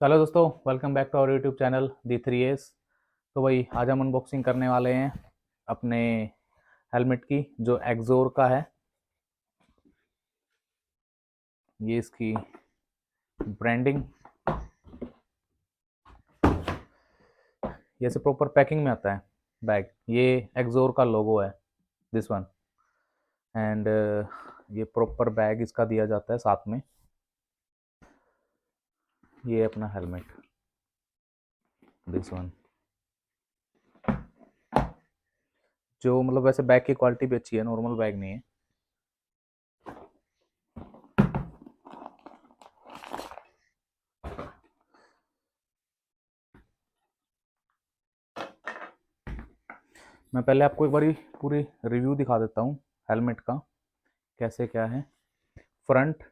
चलो दोस्तों, welcome back to our YouTube channel D3S। तो वही आज हम अनबॉक्सिंग करने वाले हैं अपने हेलमेट की, जो एक्सोर का है। ये इसकी ब्रांडिंग, ये से प्रॉपर पैकिंग में आता है बैग। ये एक्सोर का लोगो है, दिस वन। एंड ये प्रॉपर बैग इसका दिया जाता है साथ में। ये अपना हेलमेट, दिस वन। जो मतलब वैसे बैग की क्वालिटी भी अच्छी है, नॉर्मल बैग नहीं है। मैं पहले आपको एक बारी पूरी रिव्यू दिखा देता हूँ हेलमेट का, कैसे क्या है। फ्रंट,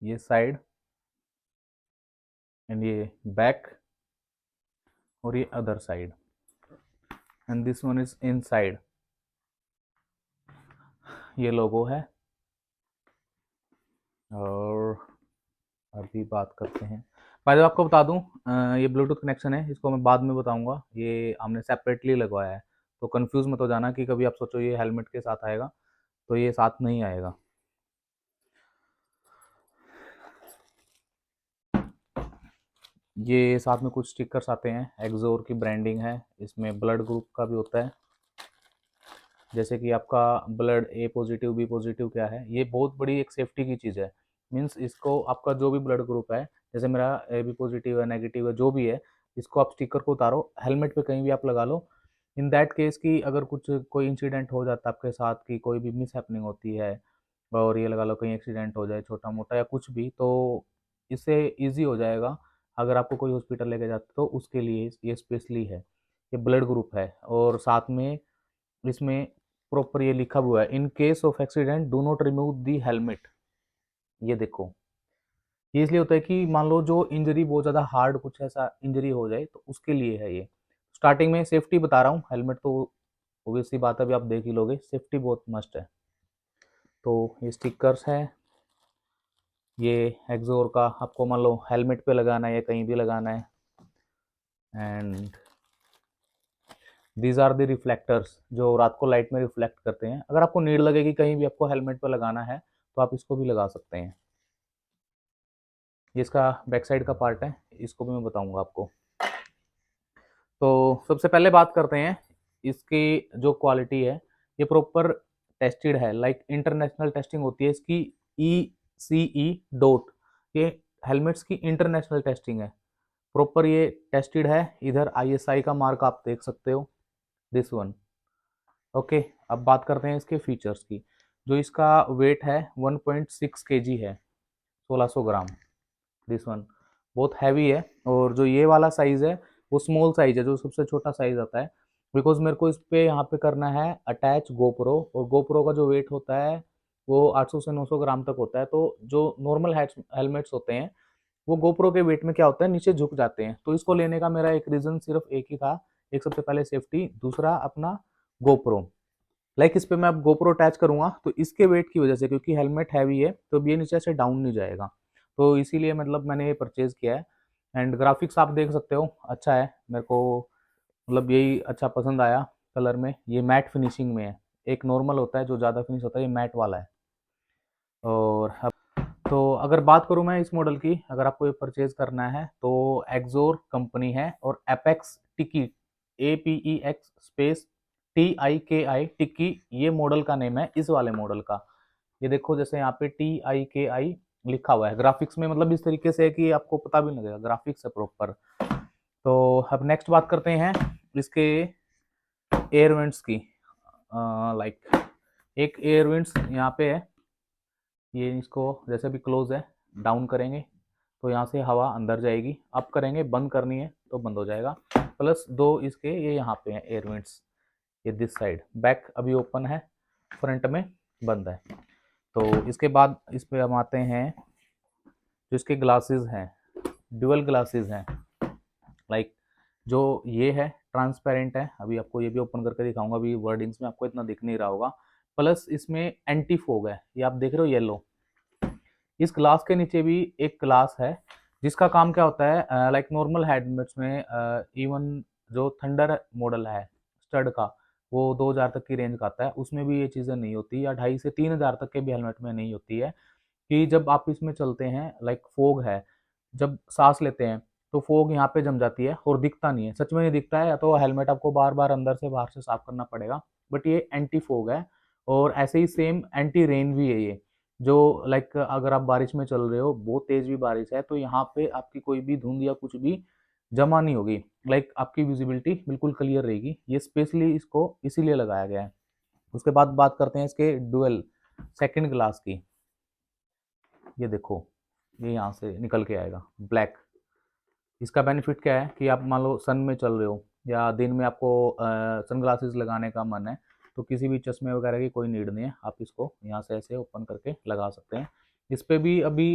ये साइड, एंड ये बैक, और ये other side, and this one is inside. ये लोगो है। और अभी बात करते हैं। पहले आपको बता दूं, ये ब्लूटूथ कनेक्शन है, इसको मैं बाद में बताऊंगा। ये हमने सेपरेटली लगवाया है, तो कंफ्यूज मत हो जाना कि कभी आप सोचो ये हेलमेट के साथ आएगा, तो ये साथ नहीं आएगा। ये साथ में कुछ स्टिकर्स आते हैं, एक्सोर की ब्रांडिंग है, इसमें ब्लड ग्रुप का भी होता है। जैसे कि आपका blood A positive B positive क्या है, ये बहुत बड़ी एक सेफ्टी की चीज़ है। मीन्स इसको आपका जो भी ब्लड ग्रुप है, जैसे मेरा ए बी पॉजिटिव है, नेगेटिव है, जो भी है, इसको आप स्टिकर को उतारो, हेलमेट पे कहीं भी आप लगा लो। इन दैट केस कि अगर कुछ कोई इंसिडेंट हो जाता है आपके साथ, की कोई भी मिस हैपनिंग होती है, और ये लगा लो कहीं एक्सीडेंट हो जाए छोटा मोटा या कुछ भी, तो इससे ईजी हो जाएगा। अगर आपको कोई हॉस्पिटल लेके जाते तो उसके लिए ये स्पेशली है। ये ब्लड ग्रुप है, और साथ में इसमें प्रॉपर ये लिखा हुआ है, in case of accident do not remove the helmet. ये देखो, ये इसलिए होता है कि मान लो जो इंजरी बहुत ज़्यादा हार्ड कुछ ऐसा इंजरी हो जाए, तो उसके लिए है ये। स्टार्टिंग में सेफ्टी बता रहा हूँ, हेलमेट तो ऑब्वियस सी बात है, अभी आप देख ही लोगे, सेफ्टी बहुत मस्ट है। तो ये स्टिकर्स है, ये एक्सोर का, आपको मान लो हेलमेट पे लगाना है या कहीं भी लगाना है। And these are the reflectors, जो रात को लाइट में रिफ्लेक्ट करते हैं। अगर आपको नीड लगे कि कहीं भी आपको हेलमेट पे लगाना है, तो आप इसको भी लगा सकते हैं। ये इसका बैक साइड का पार्ट है, इसको भी मैं बताऊंगा आपको। तो सबसे पहले बात करते हैं इसकी जो क्वालिटी है। ये प्रॉपर टेस्टेड है, लाइक इंटरनेशनल टेस्टिंग होती है इसकी, ECE ये हेलमेट्स की इंटरनेशनल टेस्टिंग है। प्रॉपर ये टेस्टेड है। इधर ISI का मार्क आप देख सकते हो, दिस वन। ओके, अब बात करते हैं इसके फीचर्स की। जो इसका वेट है 1.6 kg है, 1600 ग्राम, दिस वन। बहुत हैवी है। और जो ये वाला साइज है, वो स्मॉल साइज है, जो सबसे छोटा साइज आता है। बिकॉज मेरे को इस पे यहाँ पे करना है अटैच गोप्रो, और गोप्रो का जो वेट होता है वो 800 से 900 ग्राम तक होता है। तो जो नॉर्मल हेलमेट्स होते हैं, वो गोप्रो के वेट में क्या होता है, नीचे झुक जाते हैं। तो इसको लेने का मेरा एक रीजन सिर्फ एक ही था। एक, सबसे पहले सेफ्टी, दूसरा अपना गोप्रो। लाइक इस पे मैं अब गोप्रो अटैच करूंगा, तो इसके वेट की वजह से, क्योंकि हेलमेट हैवी है, तो ये नीचे से डाउन नहीं जाएगा। तो इसीलिए मतलब मैंने ये परचेज किया है। एंड ग्राफिक्स आप देख सकते हो, अच्छा है मेरे को, मतलब यही अच्छा पसंद आया। कलर में ये मैट फिनिशिंग में है। एक नॉर्मल होता है जो ज़्यादा फिनिश होता है, ये मैट वाला है। और अब तो अगर बात करूँ मैं इस मॉडल की, अगर आपको ये परचेज करना है, तो एक्सोर कंपनी है, और एपेक्स टिकी, APEX स्पेस TIKI टिक्की, ये मॉडल का नेम है इस वाले मॉडल का। ये देखो, जैसे यहाँ पे TIKI लिखा हुआ है ग्राफिक्स में, मतलब इस तरीके से है कि आपको पता भी नहीं लगेगा, ग्राफिक्स है प्रॉपर। तो अब नेक्स्ट बात करते हैं इसके एयर वेंट्स की। लाइक एक एयर वेंट्स यहाँ पे है, ये इसको जैसे भी क्लोज है, डाउन करेंगे तो यहाँ से हवा अंदर जाएगी, अप करेंगे बंद करनी है तो बंद हो जाएगा। प्लस दो इसके ये यहाँ पे हैं एयर वेंट्स, ये दिस साइड। बैक अभी ओपन है, फ्रंट में बंद है। तो इसके बाद इस पे हम आते हैं, जो इसके ग्लासेस हैं, ड्यूअल ग्लासेस हैं। लाइक जो ये है ट्रांसपेरेंट है, अभी आपको ये भी ओपन करके दिखाऊंगा, अभी वर्डिंग्स में आपको इतना दिख नहीं रहा होगा। प्लस इसमें एंटी फोग है, ये आप देख रहे हो येलो। इस ग्लास के नीचे भी एक ग्लास है, जिसका काम क्या होता है, लाइक नॉर्मल हेलमेट्स में इवन जो थंडर मॉडल है स्टड का, वो 2000 तक की रेंज का आता है, उसमें भी ये चीज़ें नहीं होती, या 2.5 से 3000 तक के भी हेलमेट में नहीं होती है कि जब आप इसमें चलते हैं, लाइक फोग है, जब सांस लेते हैं तो फोग यहाँ पे जम जाती है और दिखता नहीं है, सच में नहीं दिखता है, या तो हेलमेट आपको बार बार अंदर से बाहर से साफ करना पड़ेगा, बट ये एंटी फोग है। और ऐसे ही सेम एंटी रेन भी है ये, जो लाइक अगर आप बारिश में चल रहे हो, बहुत तेज भी बारिश है, तो यहाँ पे आपकी कोई भी धुंध या कुछ भी जमा नहीं होगी, लाइक आपकी विजिबिलिटी बिल्कुल क्लियर रहेगी, ये स्पेशली इसको इसीलिए लगाया गया है। उसके बाद बात करते हैं इसके डुअल सेकंड ग्लास की। ये देखो, ये यहाँ से निकल के आएगा ब्लैक। इसका बेनिफिट क्या है कि आप मान लो सन में चल रहे हो या दिन में आपको सन ग्लासेस लगाने का मन है, तो किसी भी चश्मे वगैरह की कोई नीड नहीं है, आप इसको यहाँ से ऐसे ओपन करके लगा सकते हैं। इस पे भी अभी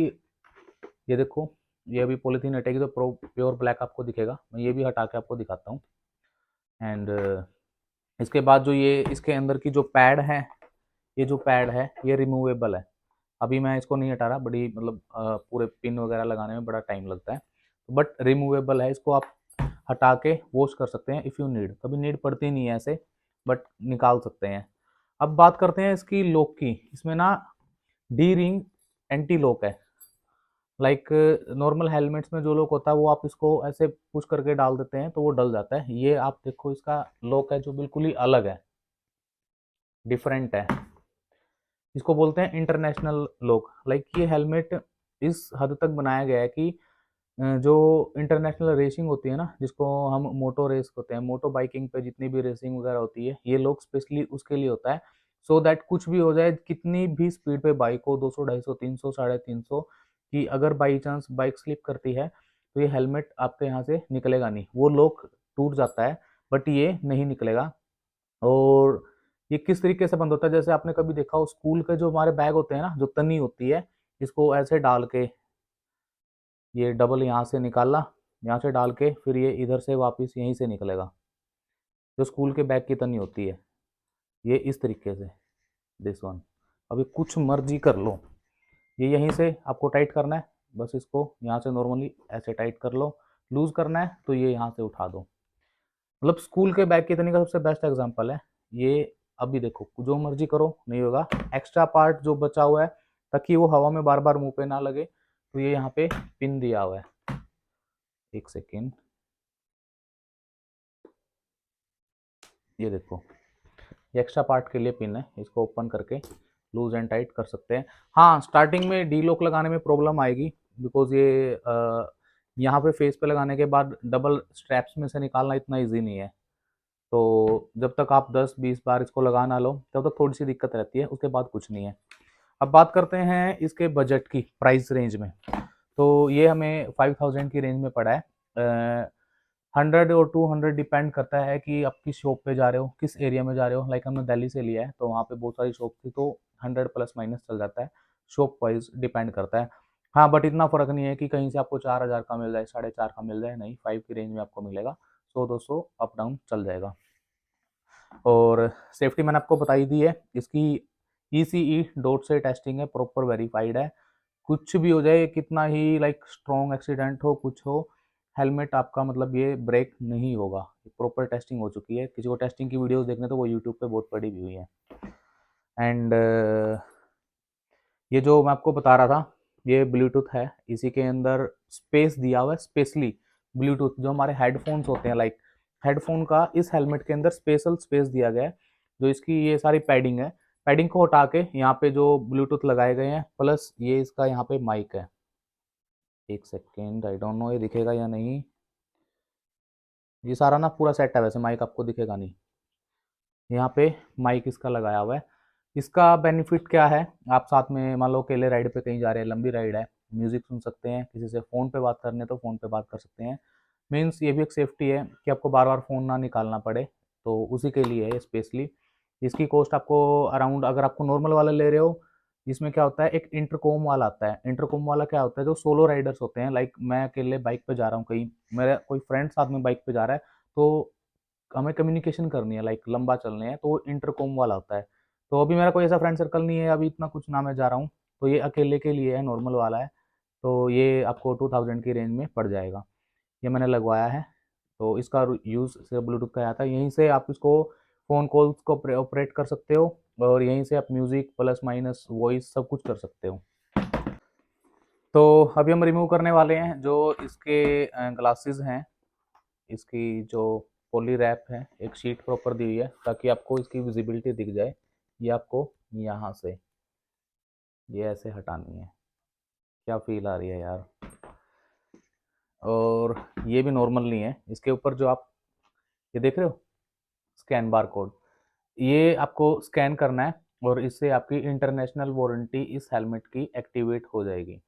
ये देखो, ये अभी पॉलीथीन हटेगी तो प्योर ब्लैक आपको दिखेगा, मैं ये भी हटा के आपको दिखाता हूँ। एंड इसके बाद जो ये इसके अंदर की जो पैड है, ये जो पैड है ये रिमूवेबल है। अभी मैं इसको नहीं हटा रहा, बड़ी मतलब पूरे पिन वगैरह लगाने में बड़ा टाइम लगता है, बट रिमूवेबल है, इसको आप हटा के वॉश कर सकते हैं इफ़ यू नीड, कभी नीड पड़ती नहीं है ऐसे, बट निकाल सकते हैं। अब बात करते हैं इसकी लॉक की। इसमें ना डी रिंग एंटी लॉक है, लाइक नॉर्मल हेलमेट्स में जो लॉक होता है वो आप इसको ऐसे पुश करके डाल देते हैं तो वो डल जाता है, ये आप देखो इसका लॉक है जो बिल्कुल ही अलग है, डिफरेंट है, इसको बोलते हैं इंटरनेशनल लॉक। लाइक ये हेलमेट इस हद तक बनाया गया है कि जो इंटरनेशनल रेसिंग होती है ना, जिसको हम मोटो रेस होते हैं, मोटो बाइकिंग पे जितनी भी रेसिंग वगैरह होती है, ये लोग स्पेशली उसके लिए होता है, सो दैट कुछ भी हो जाए, कितनी भी स्पीड पे बाइक हो, 200 250 300 350 की, अगर बाई चांस बाइक स्लिप करती है तो ये हेलमेट आपके यहाँ से निकलेगा नहीं, वो लॉक टूट जाता है बट ये नहीं निकलेगा। और ये किस तरीके से बंद होता है, जैसे आपने कभी देखा हो स्कूल के जो हमारे बैग होते हैं ना, जो तनी होती है, इसको ऐसे डाल के, ये डबल यहाँ से निकाला, यहाँ से डाल के फिर ये इधर से वापस यहीं से निकलेगा, जो स्कूल के बैग की तनी होती है, ये इस तरीके से, दिस वन। अभी कुछ मर्जी कर लो, ये यहीं से आपको टाइट करना है, बस इसको यहाँ से नॉर्मली ऐसे टाइट कर लो, लूज करना है तो ये यहाँ से उठा दो, मतलब स्कूल के बैग की तनी का सबसे बेस्ट एग्जांपल है ये। अभी देखो जो मर्जी करो नहीं होगा, एक्स्ट्रा पार्ट जो बचा हुआ है ताकि वो हवा में बार बार मुंह पे ना लगे, तो ये यहाँ पे पिन दिया हुआ है, एक सेकेंड, ये देखो, ये एक्स्ट्रा पार्ट के लिए पिन है, इसको ओपन करके लूज एंड टाइट कर सकते हैं। हाँ, स्टार्टिंग में डी लॉक लगाने में प्रॉब्लम आएगी, बिकॉज ये यहाँ पे फेस पे लगाने के बाद डबल स्ट्रैप्स में से निकालना इतना इजी नहीं है, तो जब तक आप 10-20 बार इसको लगा ना लो तब तक थोड़ी सी दिक्कत रहती है, उसके बाद कुछ नहीं है। अब बात करते हैं इसके बजट की, प्राइस रेंज में, तो ये हमें 5000 की रेंज में पड़ा है। 100 और 200 डिपेंड करता है कि आप किस शॉप पे जा रहे हो, किस एरिया में जा रहे हो, लाइक हमने दिल्ली से लिया है तो वहाँ पे बहुत सारी शॉप थी, तो 100 प्लस माइनस चल जाता है, शॉप वाइज डिपेंड करता है। हाँ, बट इतना फ़र्क नहीं है कि कहीं से आपको 4000 का मिल जाए, 4.5 का मिल जाए, नहीं, 5 की रेंज में आपको मिलेगा, 100-200 अप डाउन चल जाएगा। और सेफ्टी मैंने आपको बताई दी है, इसकी ECE डॉट से टेस्टिंग है, प्रॉपर वेरीफाइड है, कुछ भी हो जाए, कितना ही लाइक स्ट्रॉन्ग एक्सीडेंट हो, कुछ हो, हेलमेट आपका मतलब ये ब्रेक नहीं होगा, प्रॉपर टेस्टिंग हो चुकी है। किसी को टेस्टिंग की वीडियोस देखने तो वो यूट्यूब पे बहुत पड़ी हुई है। एंड ये जो मैं आपको बता रहा था, ये ब्लूटूथ है, इसी के अंदर स्पेस दिया हुआ है, स्पेशली ब्लूटूथ जो हमारे हेडफोन्स होते हैं, लाइक हेडफोन का इस हेलमेट के अंदर स्पेशल स्पेस दिया गया है, जो इसकी ये सारी पैडिंग है, पैडिंग को हटा के यहाँ पे जो ब्लूटूथ लगाए गए हैं, प्लस ये इसका यहाँ पे माइक है, एक सेकेंड, आई डोंट नो ये दिखेगा या नहीं, ये सारा ना पूरा सेट है, वैसे माइक आपको दिखेगा नहीं, यहाँ पे माइक इसका लगाया हुआ है। इसका बेनिफिट क्या है, आप साथ में मान लो अकेले राइड पे कहीं जा रहे हैं, लंबी राइड है, म्यूजिक सुन सकते हैं, किसी से फ़ोन पे बात करनी है तो फ़ोन पे बात कर सकते हैं, मीन्स ये भी एक सेफ्टी है कि आपको बार बार फ़ोन ना निकालना पड़े, तो उसी के लिए है स्पेशली। इसकी कॉस्ट आपको अराउंड, अगर आपको नॉर्मल वाला ले रहे हो, इसमें क्या होता है, एक इंटरकॉम वाला आता है, इंटरकॉम वाला क्या होता है, जो सोलो राइडर्स होते हैं, लाइक मैं अकेले बाइक पे जा रहा हूँ कहीं, मेरा कोई फ्रेंड साथ में बाइक पे जा रहा है, तो हमें कम्युनिकेशन करनी है, लाइक लंबा चलने है, तो वो इंटरकॉम वाला होता है। तो अभी मेरा कोई ऐसा फ्रेंड सर्कल नहीं है, अभी इतना कुछ ना मैं जा रहा हूँ, तो ये अकेले के लिए है, नॉर्मल वाला है, तो ये आपको 2000 की रेंज में पड़ जाएगा। ये मैंने लगवाया है। तो इसका यूज़ सिर्फ ब्लूटूथ का आता है, यहीं से आप इसको फ़ोन कॉल्स को ऑपरेट कर सकते हो और यहीं से आप म्यूज़िक प्लस माइनस वॉइस सब कुछ कर सकते हो। तो अभी हम रिमूव करने वाले हैं जो इसके ग्लासेस हैं, इसकी जो पॉली रैप है, एक शीट प्रॉपर दी हुई है ताकि आपको इसकी विजिबिलिटी दिख जाए। ये आपको यहाँ से ये ऐसे हटानी है। क्या फील आ रही है यार। और ये भी नॉर्मल नहीं है, इसके ऊपर जो आप ये देख रहे हो स्कैन बार कोड, ये आपको स्कैन करना है और इससे आपकी इंटरनेशनल वारंटी इस हेलमेट की एक्टिवेट हो जाएगी।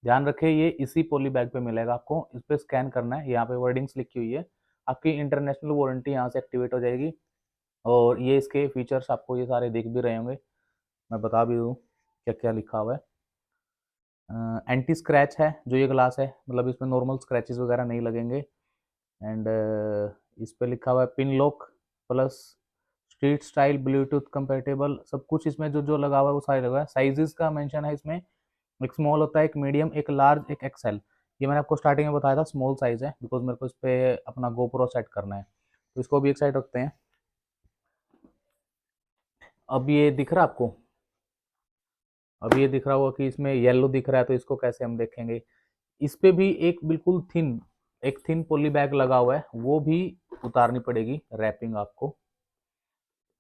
ध्यान रखें ये इसी पॉली बैग पे मिलेगा आपको, इस पे स्कैन करना है, यहाँ पे वर्डिंग्स लिखी हुई है, आपकी इंटरनेशनल वारंटी यहाँ से एक्टिवेट हो जाएगी। और ये इसके फीचर्स आपको ये सारे दिख भी रहे होंगे, मैं बता भी दूँ क्या क्या लिखा हुआ है। एंटी स्क्रैच है जो ये ग्लास है, मतलब इसमें नॉर्मल स्क्रैचेस वगैरह नहीं लगेंगे। एंड इस पे लिखा हुआ है pin lock plus street style Bluetooth compatible, सब कुछ इसमें जो जो लगा हुआ है वो सारे लगा है। साइजेस का मेंशन है इसमें, एक स्मॉल होता है, एक मीडियम, एक लार्ज, एक एक्सेल। ये मैंने आपको स्टार्टिंग में बताया था स्मॉल साइज है, बिकॉज मेरे को इस पर अपना गोप्रो सेट करना है, तो इसको भी एक साइड रखते हैं। अब ये दिख रहा है आपको, अब ये दिख रहा होगा कि इसमें येलो दिख रहा है, तो इसको कैसे हम देखेंगे। इस पे भी एक बिल्कुल थिन, एक थिन पॉली बैग लगा हुआ है, वो भी उतारनी पड़ेगी रैपिंग आपको।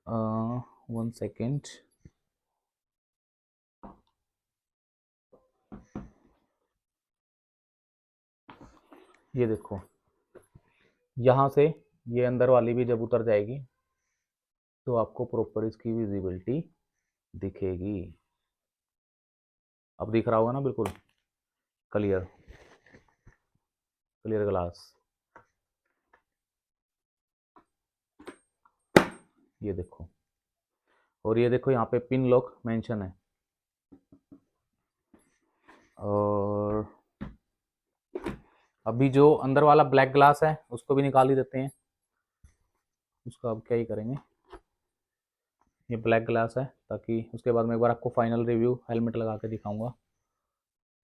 1 सेकेंड। ये देखो, यहाँ से ये अंदर वाली भी जब उतर जाएगी तो आपको प्रॉपर इसकी विजिबिलिटी दिखेगी। अब दिख रहा होगा ना, बिल्कुल क्लियर, क्लियर ग्लास। ये देखो, और ये देखो यहाँ पे पिन लॉक मेंशन है। और अभी जो अंदर वाला ब्लैक ग्लास है उसको भी निकाल ही देते हैं, उसका अब क्या ही करेंगे। ये ब्लैक ग्लास है, ताकि उसके बाद मैं एक बार आपको फाइनल रिव्यू हेलमेट लगा के दिखाऊंगा।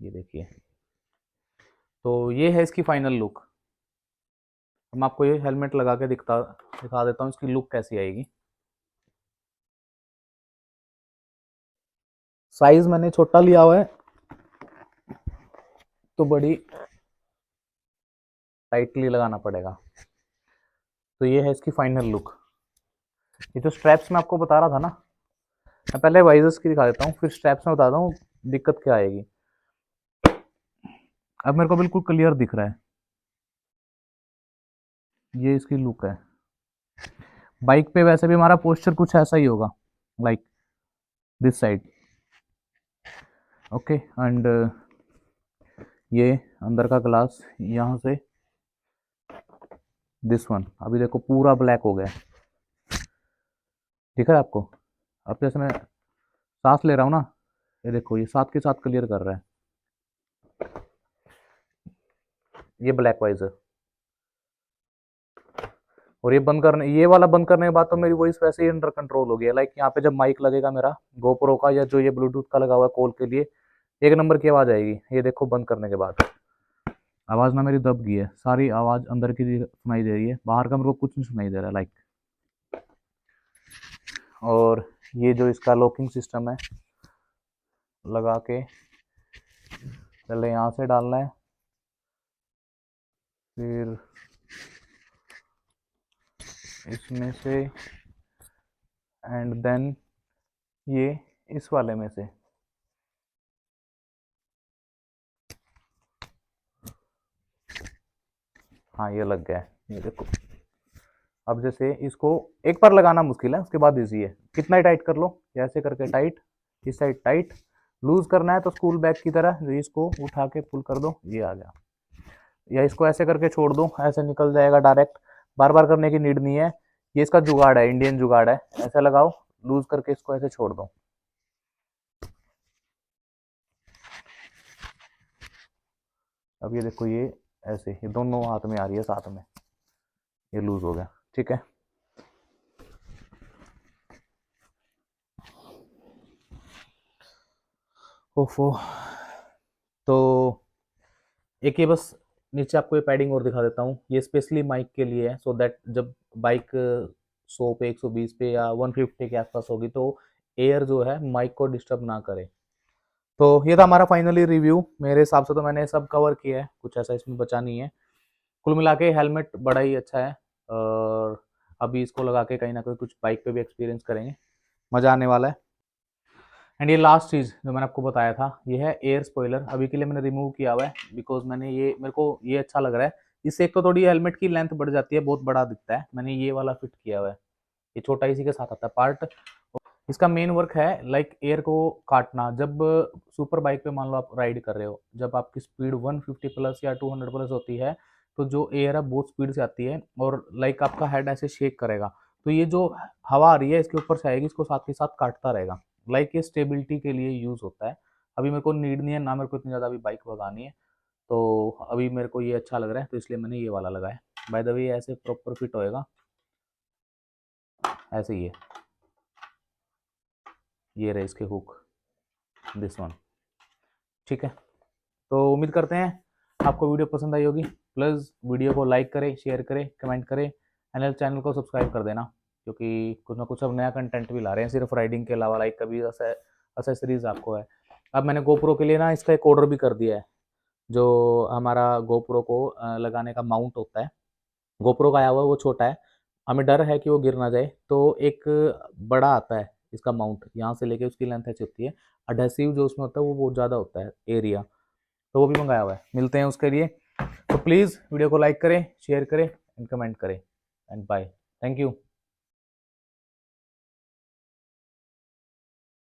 ये देखिए, तो ये है इसकी फाइनल लुक। मैं आपको ये हेलमेट लगा के दिखा देता हूँ इसकी लुक कैसी आएगी। साइज मैंने छोटा लिया हुआ है, तो बड़ी टाइटली लगाना पड़ेगा। तो ये है इसकी फाइनल लुक। ये जो स्ट्रैप्स मैं आपको बता रहा था ना, मैं पहले वाइजर्स की दिखा देता हूँ, फिर स्ट्रैप्स में बताता हूँ दिक्कत क्या आएगी। अब मेरे को बिल्कुल क्लियर दिख रहा है, ये इसकी लुक है। बाइक पे वैसे भी हमारा पोस्चर कुछ ऐसा ही होगा, like this side. Okay, and ये अंदर का ग्लास यहाँ से दिस वन, अभी देखो पूरा ब्लैक हो गया, दिख रहा है आपको। अब जैसे मैं सांस ले रहा हूँ ना, ये देखो ये साथ के साथ क्लियर कर रहा है। ये ब्लैक वाइजर, और ये बंद करने, ये वाला बंद करने के बाद तो मेरी वॉइस वैसे ही अंडर कंट्रोल हो गया। लाइक यहाँ पे जब माइक लगेगा मेरा गोप्रो का या जो ये ब्लूटूथ का लगा हुआ है कॉल के लिए, एक नंबर की आवाज़ आएगी। ये देखो बंद करने के बाद आवाज़ ना मेरी दब गई है, सारी आवाज़ अंदर की सुनाई दे रही है, बाहर का मेरे को कुछ नहीं सुनाई दे रहा लाइक। और ये जो इसका लॉकिंग सिस्टम है, लगा के पहले यहाँ से डालना है, फिर इसमें से, एंड देन ये इस वाले में से। हाँ ये लग गया है, ये देखो। अब जैसे इसको एक बार लगाना मुश्किल है, उसके बाद इजी है। कितना ही टाइट कर लो, ऐसे करके टाइट, इस साइड टाइट। लूज करना है तो स्कूल बैग की तरह जो इसको उठा के पुल कर दो, ये आ गया। या इसको ऐसे करके छोड़ दो, ऐसे निकल जाएगा डायरेक्ट, बार बार करने की नीड नहीं है। ये इसका जुगाड़ है, इंडियन जुगाड़ है। ऐसे लगाओ, लूज करके इसको ऐसे छोड़ दो। अब ये देखो, ये ऐसे ये दोनों हाथ में आ रही है साथ में, ये लूज हो गया, ठीक है। ओफो। तो एक ये बस नीचे आपको ये पैडिंग और दिखा देता हूँ, ये स्पेशली माइक के लिए है, सो दैट जब बाइक 100 पे 120 पे या 150 के आसपास होगी तो एयर जो है माइक को डिस्टर्ब ना करे। तो ये था हमारा फाइनली रिव्यू। मेरे हिसाब से तो मैंने सब कवर किया है, कुछ ऐसा इसमें बचा नहीं है। कुल मिला के हेलमेट बड़ा ही अच्छा है, और अभी इसको लगा के कहीं ना कहीं कुछ बाइक पे भी एक्सपीरियंस करेंगे, मज़ा आने वाला है। एंड ये लास्ट चीज़ जो मैंने आपको बताया था, ये है एयर स्पॉइलर। अभी के लिए मैंने रिमूव किया हुआ है बिकॉज मैंने ये, मेरे को ये अच्छा लग रहा है। इससे एक तो थोड़ी हेलमेट की लेंथ बढ़ जाती है, बहुत बड़ा दिखता है। मैंने ये वाला फिट किया हुआ है, ये छोटा इसी के साथ आता है पार्ट। इसका मेन वर्क है लाइक एयर को काटना। जब सुपर बाइक पे मान लो आप राइड कर रहे हो, जब आपकी स्पीड 150 प्लस या 200 प्लस होती है, तो जो एयर है बहुत स्पीड से आती है और लाइक आपका हेड ऐसे शेक करेगा। तो ये जो हवा आ रही है इसके ऊपर से आएगी, इसको साथ के साथ काटता रहेगा। लाइक ये स्टेबिलिटी के लिए यूज होता है। अभी मेरे को नीड नहीं है ना, मेरे को इतनी ज़्यादा अभी बाइक भगानी है, तो अभी मेरे को ये अच्छा लग रहा है, तो इसलिए मैंने ये वाला लगाया। बाय द वे ऐसे प्रॉपर फिट होएगा, ऐसे ही है। ये रहे इसके हुक, दिस वन। ठीक है, तो उम्मीद करते हैं आपको वीडियो पसंद आई होगी। प्लीज़ वीडियो को लाइक करें, शेयर करें, कमेंट करें, चैनल को सब्सक्राइब कर देना, क्योंकि कुछ ना कुछ अब नया कंटेंट भी ला रहे हैं सिर्फ राइडिंग के अलावा। लाइक कभी असेसरीज आपको है। अब मैंने गोप्रो के लिए ना इसका एक ऑर्डर भी कर दिया है, जो हमारा गोप्रो को लगाने का माउंट होता है। गोप्रो का आया हुआ है, वो छोटा है, हमें डर है कि वो गिर ना जाए, तो एक बड़ा आता है इसका माउंट, यहाँ से लेके उसकी लेंथ ऐसी होती है। अडहेसिव जो उसमें होता है वो बहुत ज़्यादा होता है एरिया, तो वो भी मंगाया हुआ है। मिलते हैं उसके लिए। तो प्लीज़ वीडियो को लाइक करें, शेयर करें एंड कमेंट करें, एंड बाय। Thank you.